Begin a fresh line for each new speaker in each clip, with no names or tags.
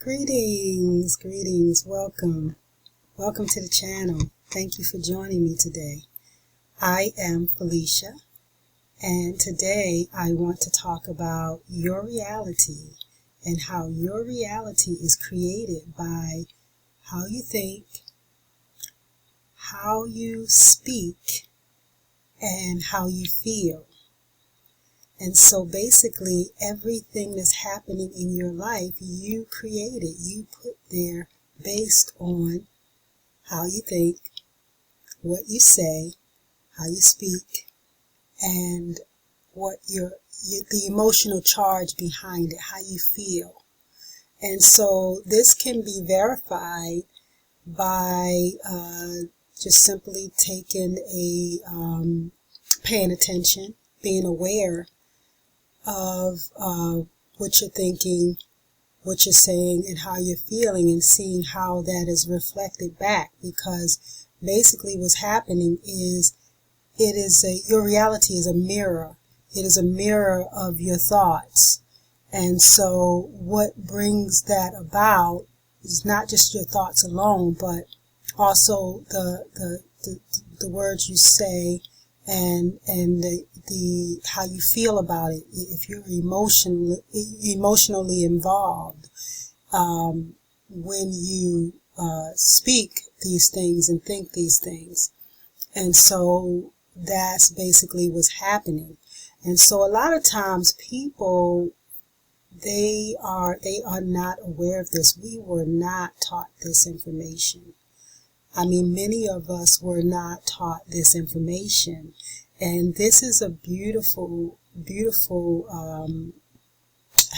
Greetings, welcome to the channel. Thank you for joining me today. I am Felicia, and today I want to talk about your reality and how your reality is created by how you think, how you speak, and how you feel. And so basically everything that's happening in your life, you created, you put there based on how you think, what you say, how you speak, and what the emotional charge behind it, how you feel. And so this can be verified by just simply paying attention, being aware of what you're thinking, what you're saying, and how you're feeling, and seeing how that is reflected back. Because basically what's happening is your reality is a mirror. It is a mirror of your thoughts. And so what brings that about is not just your thoughts alone, but also the words you say and the how you feel about it. If you're emotionally involved when you speak these things and think these things. And so that's basically what's happening. And so a lot of times people, they are not aware of this. We were not taught this information. I mean, many of us were not taught this information. And this is a beautiful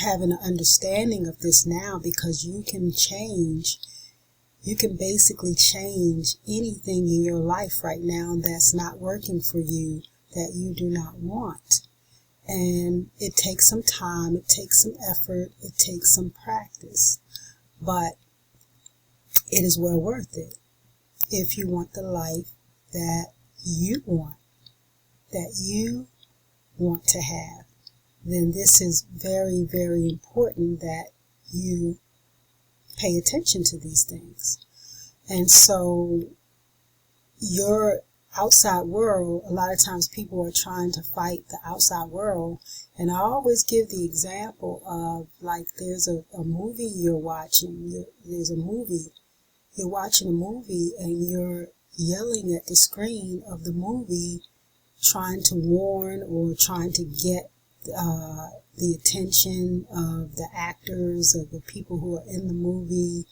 having an understanding of this now, because you can basically change anything in your life right now that's not working for you, that you do not want. And it takes some time, it takes some effort, it takes some practice, but it is well worth it if you want the life that you want to have. Then this is very, very important that you pay attention to these things. And so your outside world, a lot of times people are trying to fight the outside world. And I always give the example of, like, there's a movie you're watching. You're watching a movie and you're yelling at the screen of the movie, trying to warn or trying to get the attention of the actors, of the people who are in the movie,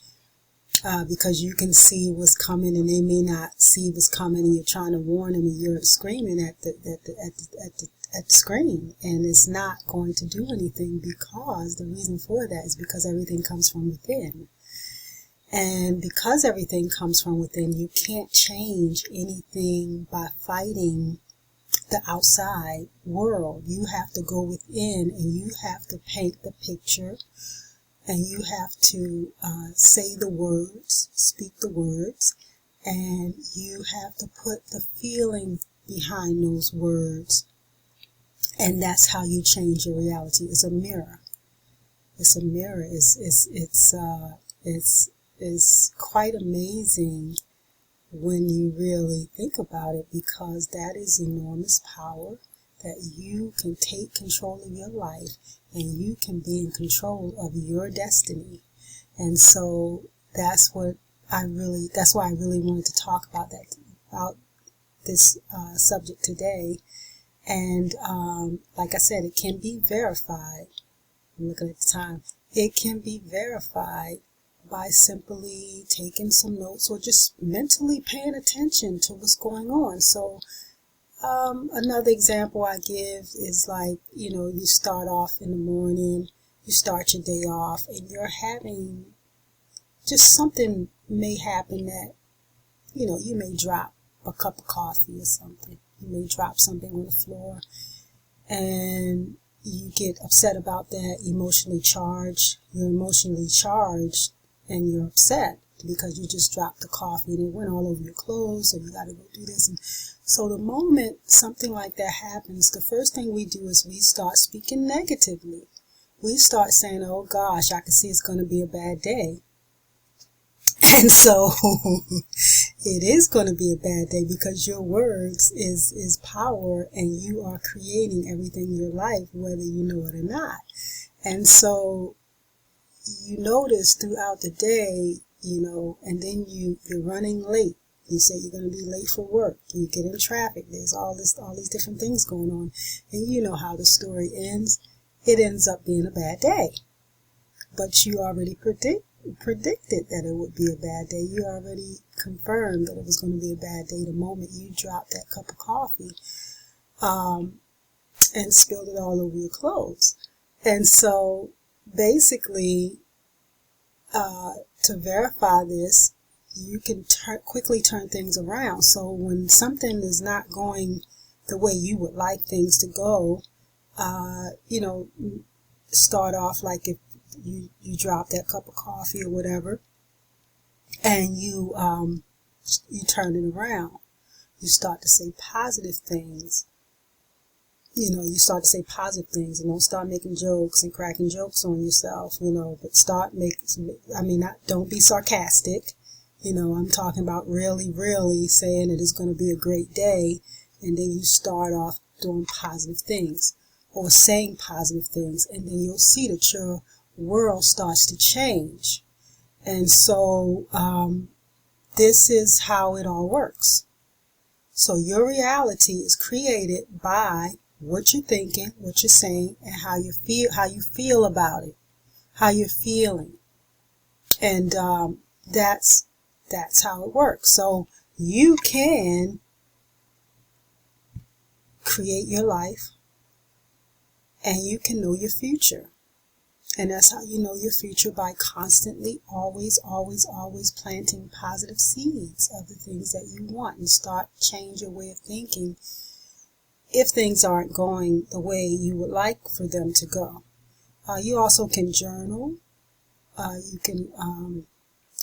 because you can see what's coming and they may not see what's coming, and you're trying to warn them and you're screaming at the screen, and it's not going to do anything, because the reason for that is because everything comes from within. And because everything comes from within, you can't change anything by fighting the outside world. You have to go within and you have to paint the picture, and you have to say the words, speak the words, and you have to put the feeling behind those words. And that's how you change your reality. It's a mirror. It's a mirror. It's quite amazing when you really think about it, because that is enormous power, that you can take control of your life and you can be in control of your destiny. And so that's why I really wanted to talk about this subject today. And like I said, it can be verified. I'm looking at the time. It can be verified by simply taking some notes or just mentally paying attention to what's going on. So another example I give is, like, you start off in the morning, you start your day off, and you're having just something may happen that, you may drop a cup of coffee or something. You may drop something on the floor, and you get upset about that, emotionally charged. You're emotionally charged and you're upset because you just dropped the coffee and it went all over your clothes, so you got to go do this. And so the moment something like that happens, the first thing we do is we start speaking negatively. we start saying, oh gosh, I can see it's going to be a bad day. And so it is going to be a bad day, because your words is power, and you are creating everything in your life, whether you know it or not. And so you notice throughout the day, and then you're running late. You say you're going to be late for work. You get in traffic. There's all these different things going on. And you know how the story ends. It ends up being a bad day. But you already predicted that it would be a bad day. You already confirmed that it was going to be a bad day the moment you dropped that cup of coffee and spilled it all over your clothes. And so basically, to verify this, you can quickly turn things around. So when something is not going the way you would like things to go, start off like if you drop that cup of coffee or whatever, and you turn it around. You start to say positive things. You start to say positive things, and don't start making jokes and cracking jokes on yourself, but start don't be sarcastic. I'm talking about really, really saying it is going to be a great day, and then you start off doing positive things or saying positive things, and then you'll see that your world starts to change. And so this is how it all works. So your reality is created by what you're thinking, what you're saying, and how you feel about it, how you're feeling. And that's how it works. So you can create your life, and you can know your future. And that's how you know your future, by constantly, always planting positive seeds of the things that you want, and start change your way of thinking if things aren't going the way you would like for them to go. You also can journal. You can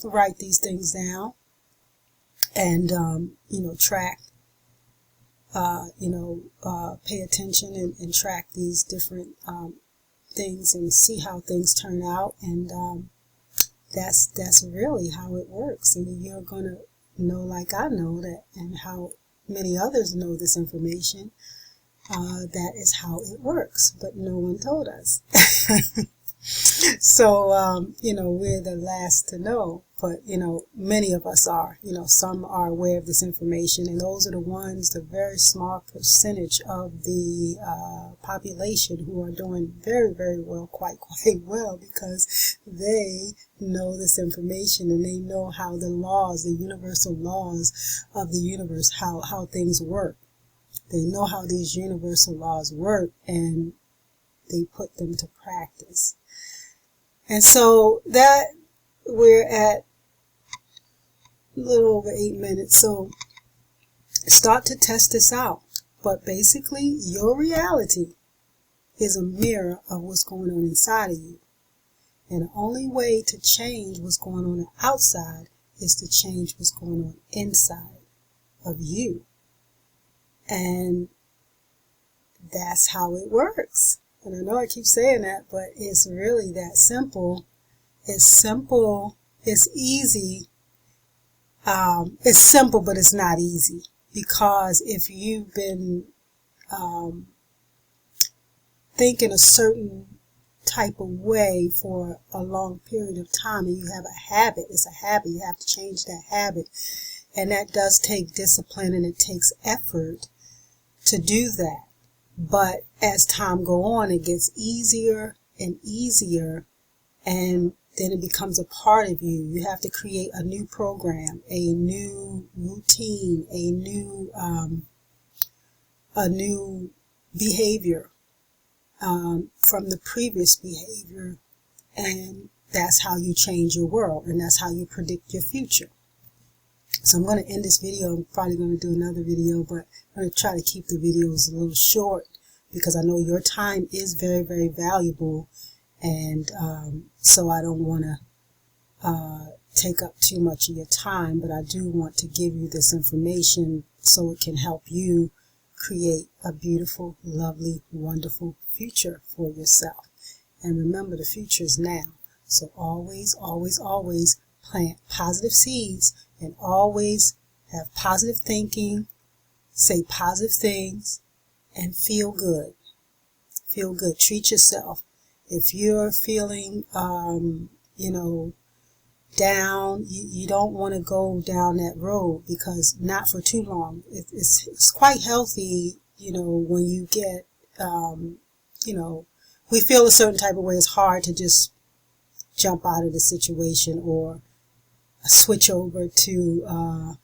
write these things down, and track. Pay attention and track these different things and see how things turn out, and that's really how it works. And you're gonna know, like I know that, and how many others know this information. That is how it works, but no one told us. So, we're the last to know, but, many of us are, some are aware of this information, and those are the ones, the very small percentage of the population who are doing very, very well, quite well, because they know this information, and they know how the laws, the universal laws of the universe, how things work. They know how these universal laws work, and they put them to practice. And so that we're at a little over 8 minutes. So start to test this out. But basically, your reality is a mirror of what's going on inside of you. And the only way to change what's going on outside is to change what's going on inside of you. And that's how it works. And I know I keep saying that, but it's really that simple. It's simple. It's easy. It's simple, but it's not easy. Because if you've been thinking a certain type of way for a long period of time, and you have a habit, it's a habit, you have to change that habit. And that does take discipline, and it takes effort to do that. But as time goes on, it gets easier and easier, and then it becomes a part of you. You have to create a new program, a new routine, a new behavior from the previous behavior, and that's how you change your world, and that's how you predict your future. So I'm going to end this video. I'm probably going to do another video, but I'm going to try to keep the videos a little short, because I know your time is very, very valuable, and so I don't want to take up too much of your time, but I do want to give you this information so it can help you create a beautiful, lovely, wonderful future for yourself. And remember, the future is now. So always, always, always plant positive seeds and always have positive thinking, say positive things, and feel good. Feel good. Treat yourself. If you're feeling, down, you don't want to go down that road, because not for too long. It's quite healthy, when you get, we feel a certain type of way. It's hard to just jump out of the situation or switch over to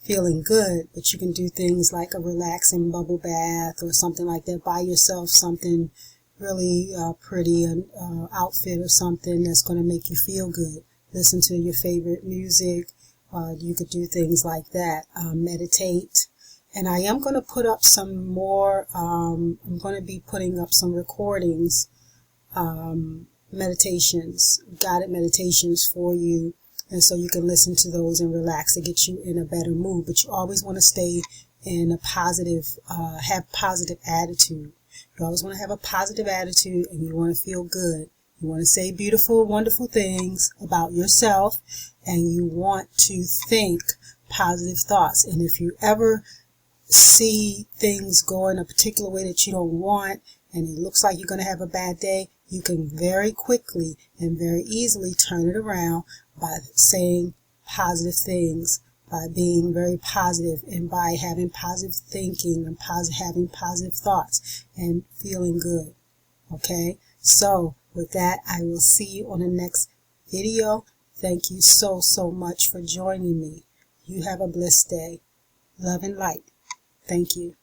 feeling good, but you can do things like a relaxing bubble bath or something like that. Buy yourself something really pretty, an outfit or something that's going to make you feel good. Listen to your favorite music. You could do things like that. Meditate. And I am going to put up some more, I'm going to be putting up some recordings, meditations, guided meditations for you. And so you can listen to those and relax to get you in a better mood. But you always want to stay in a positive, have positive attitude. You always want to have a positive attitude, and you want to feel good. You want to say beautiful, wonderful things about yourself, and you want to think positive thoughts. And if you ever see things go in a particular way that you don't want, and it looks like you're going to have a bad day, you can very quickly and very easily turn it around by saying positive things, by being very positive, and by having positive thinking and having positive thoughts and feeling good. Okay? So, with that, I will see you on the next video. Thank you so, so much for joining me. You have a blessed day. Love and light. Thank you.